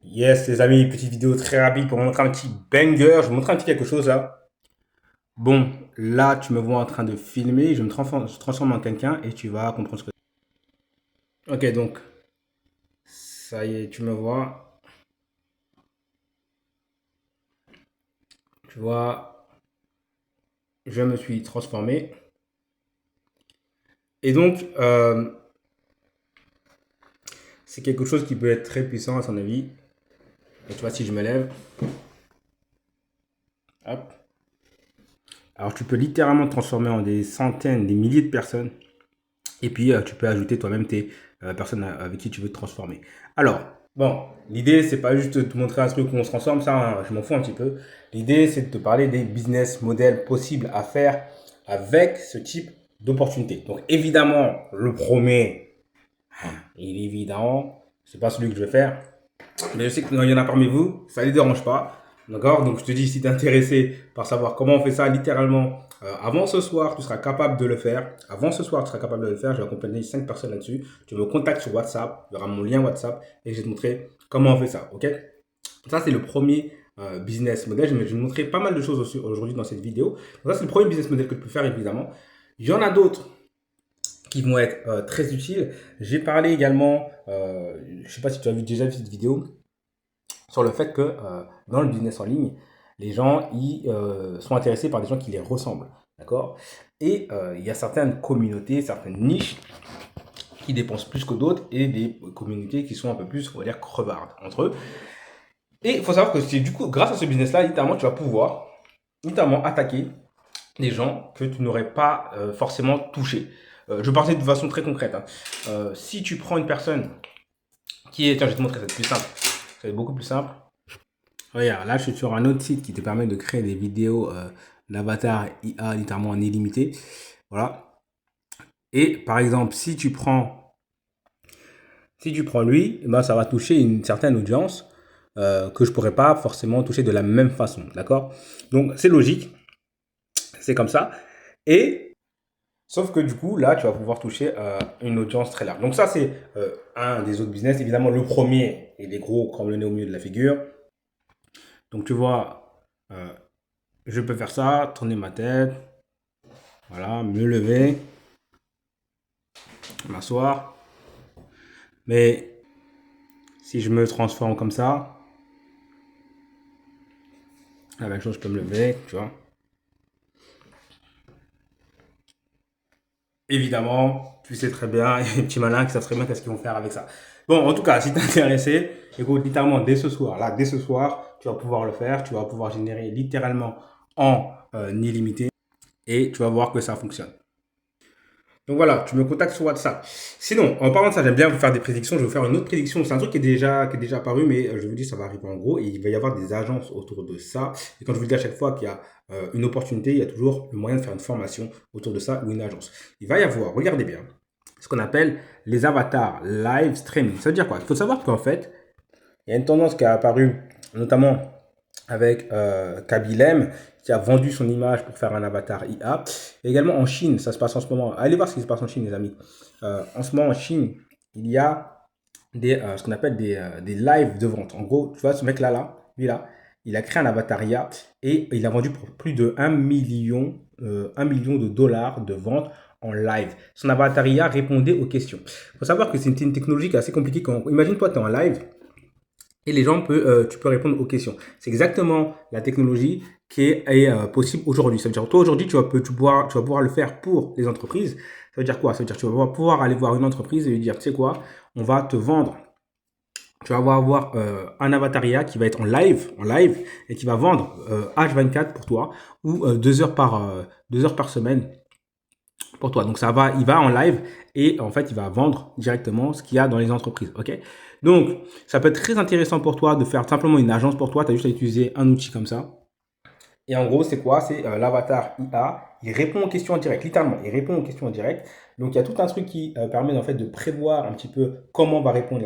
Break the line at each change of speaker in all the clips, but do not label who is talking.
Yes, les amis, petite vidéo très rapide pour vous montrer un petit banger. Je vais vous montrer un petit quelque chose là. Bon, là, tu me vois en train de filmer. Je transforme en quelqu'un et tu vas comprendre ce que c'est. Ok, donc, ça y est, tu me vois. Tu vois, je me suis transformé. Et donc, c'est quelque chose qui peut être très puissant à son avis. Et tu vois, si je me lève, hop. Alors, tu peux littéralement te transformer en des centaines, des milliers de personnes. Et puis, tu peux ajouter toi-même tes personnes avec qui tu veux te transformer. Alors, bon, l'idée, c'est pas juste de te montrer un truc où on se transforme, ça, hein, je m'en fous un petit peu. L'idée, c'est de te parler des business models possibles à faire avec ce type d'opportunité. Donc, évidemment, le premier, il est évident, c'est pas celui que je vais faire. Mais je sais qu'il y en a parmi vous, ça ne les dérange pas. D'accord. Donc je te dis, si tu es intéressé par savoir comment on fait ça, littéralement, avant ce soir, tu seras capable de le faire. Avant ce soir, tu seras capable de le faire. Je vais accompagner 5 personnes là-dessus. Tu me contactes sur WhatsApp. Il y aura mon lien WhatsApp et je vais te montrer comment on fait ça. Ok. Ça, c'est le premier business model. Je vais te montrer pas mal de choses aujourd'hui dans cette vidéo. Donc, ça, c'est le premier business model que tu peux faire, évidemment. Il y en a d'autres qui vont être très utiles. J'ai parlé également, je ne sais pas si tu as déjà vu cette vidéo, sur le fait que dans le business en ligne, les gens sont intéressés par des gens qui les ressemblent. D'accord. Et il y a certaines communautés, certaines niches qui dépensent plus que d'autres et des communautés qui sont un peu plus, on va dire, crevardes entre eux. Et il faut savoir que c'est du coup, grâce à ce business-là, littéralement, tu vas pouvoir littéralement attaquer des gens que tu n'aurais pas forcément touchés. Je vais parler de façon très concrète, hein. Si tu prends une personne qui est, tiens, je vais te montrer, ça va être plus simple. Ça va être beaucoup plus simple. Regarde, là, je suis sur un autre site qui te permet de créer des vidéos d'avatar IA littéralement en illimité. Voilà. Et par exemple, si tu prends lui, eh ben, ça va toucher une certaine audience que je pourrais pas forcément toucher de la même façon. D'accord. Donc, c'est logique. C'est comme ça. Et sauf que du coup, là, tu vas pouvoir toucher une audience très large. Donc, ça, c'est un des autres business. Évidemment, le premier, il est gros comme le nez au milieu de la figure. Donc, tu vois, je peux faire ça, tourner ma tête. Voilà, me lever, m'asseoir. Mais si je me transforme comme ça, la même chose, je peux me lever, tu vois. Évidemment, tu sais très bien, il y a des petits malins qui savent très bien qu'est-ce qu'ils vont faire avec ça. Bon, en tout cas, si t'es intéressé, écoute, littéralement, dès ce soir, là, dès ce soir, tu vas pouvoir le faire, tu vas pouvoir générer littéralement en illimité et tu vas voir que ça fonctionne. Donc voilà, tu me contactes sur WhatsApp. Sinon, en parlant de ça, j'aime bien vous faire des prédictions. Je vais vous faire une autre prédiction. C'est un truc qui est déjà apparu, mais je vous dis, ça va arriver en gros. Et il va y avoir des agences autour de ça. Et quand je vous dis à chaque fois qu'il y a une opportunité, il y a toujours le moyen de faire une formation autour de ça ou une agence. Il va y avoir, regardez bien, ce qu'on appelle les avatars live streaming. Ça veut dire quoi? Il faut savoir qu'en fait, il y a une tendance qui a apparu, notamment avec Kabilem, qui a vendu son image pour faire un avatar IA. Et également en Chine, ça se passe en ce moment. Allez voir ce qui se passe en Chine, les amis. En ce moment, en Chine, il y a ce qu'on appelle des lives de vente. En gros, tu vois, ce mec-là, lui là, il a créé un avatar IA et il a vendu pour plus de 1 million de dollars de vente en live. Son avatar IA répondait aux questions. Il faut savoir que c'est une technologie qui est assez compliquée. Imagine-toi, tu es en live et tu peux répondre aux questions. C'est exactement la technologie qui est possible aujourd'hui. Ça veut dire, toi, aujourd'hui, tu vas pouvoir le faire pour les entreprises. Ça veut dire quoi? Ça veut dire que tu vas pouvoir aller voir une entreprise et lui dire, tu sais quoi, on va te vendre. Tu vas avoir un avataria qui va être en live, et qui va vendre H24 pour toi, ou 2 heures par semaine pour toi. Donc il va en live et en fait, il va vendre directement ce qu'il y a dans les entreprises. Ok. Donc, ça peut être très intéressant pour toi de faire simplement une agence pour toi. Tu as juste à utiliser un outil comme ça. Et en gros, c'est quoi? C'est l'avatar IA. Il répond aux questions en direct, littéralement. Il répond aux questions en direct. Donc, il y a tout un truc qui permet en fait de prévoir un petit peu comment va répondre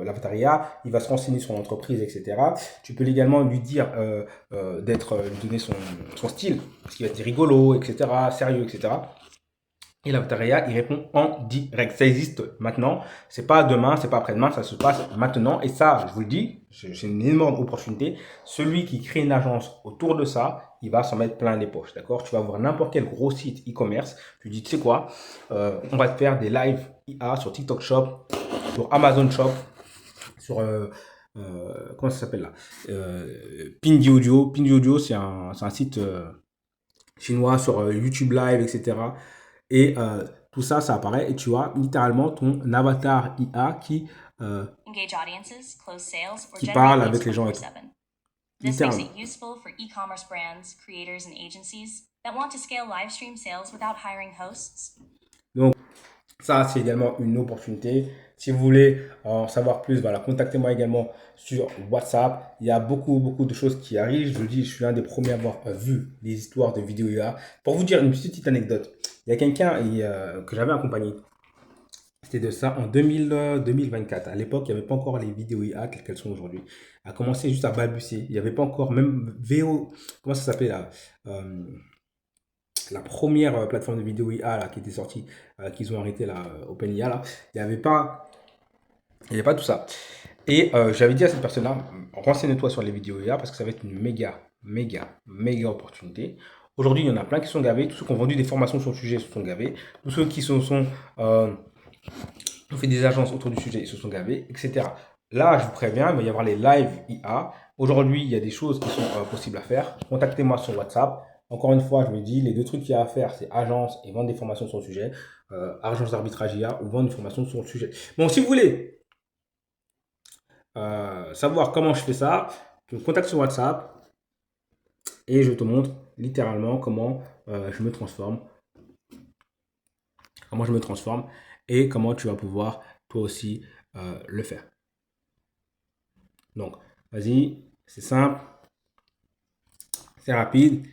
l'avatar IA. Il va se renseigner sur l'entreprise, etc. Tu peux également lui dire lui donner son style, parce qu'il va être rigolo, etc., sérieux, etc. Et l'avatar IA, il répond en direct. Ça existe maintenant. C'est pas demain, c'est pas après-demain, ça se passe maintenant. Et ça, je vous le dis, c'est une énorme opportunité. Celui qui crée une agence autour de ça, il va s'en mettre plein les poches, d'accord? Tu vas voir n'importe quel gros site e-commerce. Tu dis, tu sais quoi, on va te faire des lives IA sur TikTok Shop, sur Amazon Shop, sur comment ça s'appelle là, Pindi Audio. Pindi Audio, c'est un site chinois sur YouTube Live, etc. Et tout ça, ça apparaît et tu as littéralement ton avatar IA qui parle avec les gens et tout.
This makes it useful for e-commerce brands, creators, and agencies that want to scale live stream sales without hiring hosts.
Donc, ça, c'est également une opportunité. Si vous voulez en savoir plus, voilà, contactez-moi également sur WhatsApp. Il y a beaucoup de choses qui arrivent. Je vous le dis, je suis l'un des premiers à avoir vu les histoires de vidéos IA. Pour vous dire une petite anecdote, il y a quelqu'un que j'avais accompagné. C'était de ça en 2024. À l'époque, il n'y avait pas encore les vidéos IA telles qu'elles sont aujourd'hui. A commencé juste à balbutier. Il n'y avait pas encore même VO. Comment ça s'appelait là la première plateforme de vidéo IA là, qui était sortie, qu'ils ont arrêté là, OpenIA là. Il n'y avait pas tout ça. Et j'avais dit à cette personne-là, renseigne-toi sur les vidéos IA parce que ça va être une méga opportunité. Aujourd'hui, il y en a plein qui sont gavés. Tous ceux qui ont vendu des formations sur le sujet se sont gavés. Tous ceux qui ont fait des agences autour du sujet, ils se sont gavés, etc. Là, je vous préviens, il va y avoir les live IA. Aujourd'hui, il y a des choses qui sont possibles à faire. Contactez-moi sur WhatsApp. Encore une fois, je me dis, les deux trucs qu'il y a à faire, c'est agence et vendre des formations sur le sujet. Agence d'arbitrage IA ou vendre des formations sur le sujet. Bon, si vous voulez savoir comment je fais ça, tu me contactes sur WhatsApp et je te montre littéralement comment je me transforme. Comment je me transforme et comment tu vas pouvoir toi aussi le faire. Donc, vas-y, c'est simple, c'est rapide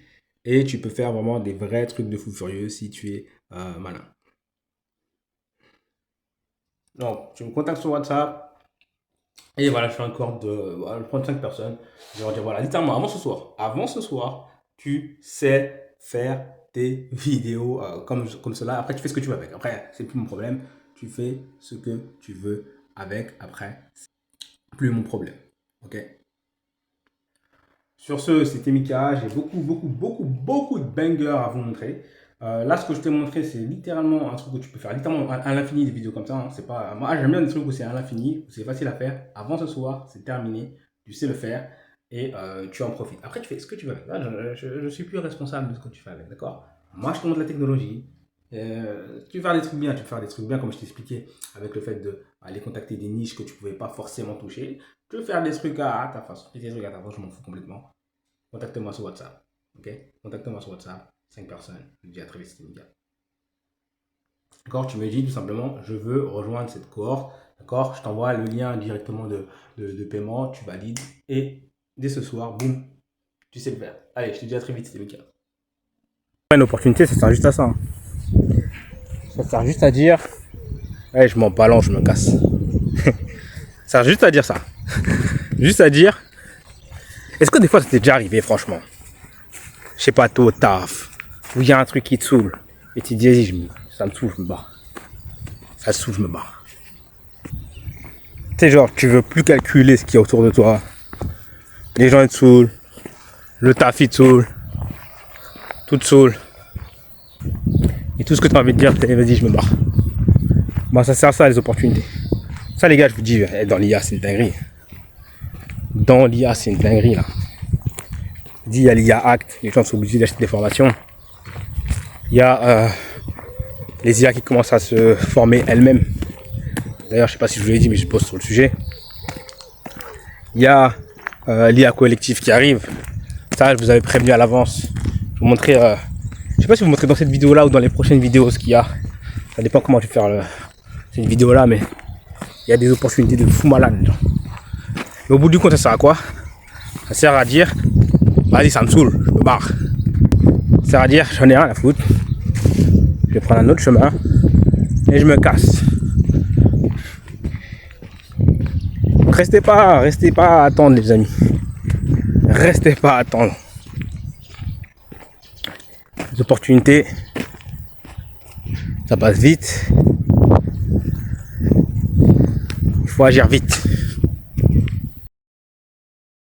et tu peux faire vraiment des vrais trucs de fou furieux si tu es malin. Donc, tu me contactes sur WhatsApp et voilà, je fais un cohorte de 35 personnes. Je vais leur dire, voilà, littéralement, avant ce soir, tu sais faire tes vidéos comme cela. Après, tu fais ce que tu veux avec. Après, c'est plus mon problème. Tu fais ce que tu veux avec. Après, c'est plus mon problème. Ok? Sur ce, c'était Mika. J'ai beaucoup de bangers à vous montrer. Là, ce que je t'ai montré, c'est littéralement un truc que tu peux faire littéralement à l'infini des vidéos comme ça. Hein. C'est pas... Moi, j'aime bien des trucs où c'est à l'infini, où c'est facile à faire. Avant ce soir, c'est terminé. Tu sais le faire et tu en profites. Après, tu fais ce que tu veux. Là, je ne suis plus responsable de ce que tu fais avec, d'accord? Moi, je te montre la technologie. Tu veux faire des trucs bien, comme je t'expliquais, avec le fait d'aller contacter des niches que tu ne pouvais pas forcément toucher. Tu veux faire des trucs à ta façon. Des trucs à ta façon, je m'en fous complètement. Contacte-moi sur WhatsApp. Ok? Contacte-moi sur WhatsApp. 5 personnes. Je te dis à très vite, c'était Mika. D'accord? Tu me dis tout simplement, je veux rejoindre cette cohorte. D'accord? Je t'envoie le lien directement de paiement. Tu valides. Et dès ce soir, boum, tu sais le faire. Allez, je te dis à très vite, c'était Mika. Une opportunité, ça sert juste à ça. Hein. Ça sert juste à dire, allez, je m'en balance, je me casse. Ça sert juste à dire ça. Juste à dire, est-ce que des fois ça t'est déjà arrivé, franchement? Je sais pas, toi au taf, où il y a un truc qui te saoule, et tu te dis, vas-y, ça me saoule, je me barre. Ça me saoule, je me barre. Tu sais, genre, tu veux plus calculer ce qu'il y a autour de toi. Les gens ils te saoulent, le taf il te saoule, tout te saoule. Et tout ce que tu as envie de dire, c'est vas-y, je me barre. Bon, ça sert à ça, les opportunités. Ça, les gars, je vous dis, dans l'IA, c'est une dinguerie. Dans l'IA, c'est une dinguerie, là. Je dis, il y a l'IA Act, les gens sont obligés d'acheter des formations. Il y a les IA qui commencent à se former elles-mêmes. D'ailleurs, je sais pas si je vous l'ai dit, mais je pose sur le sujet. Il y a l'IA collectif qui arrive. Ça, je vous avais prévenu à l'avance. Je vous montrer, je sais pas si vous montrer dans cette vidéo-là ou dans les prochaines vidéos ce qu'il y a. Ça dépend comment je vais faire cette vidéo-là, mais il y a des opportunités de fou malade. Genre. Mais au bout du compte, ça sert à quoi? Ça sert à dire, vas-y, ça me saoule, je me barre. Ça sert à dire, j'en ai rien à foutre. Je vais prendre un autre chemin et je me casse. Restez pas à attendre, les amis. Restez pas à attendre. Les opportunités, Ça passe vite. Il faut agir vite.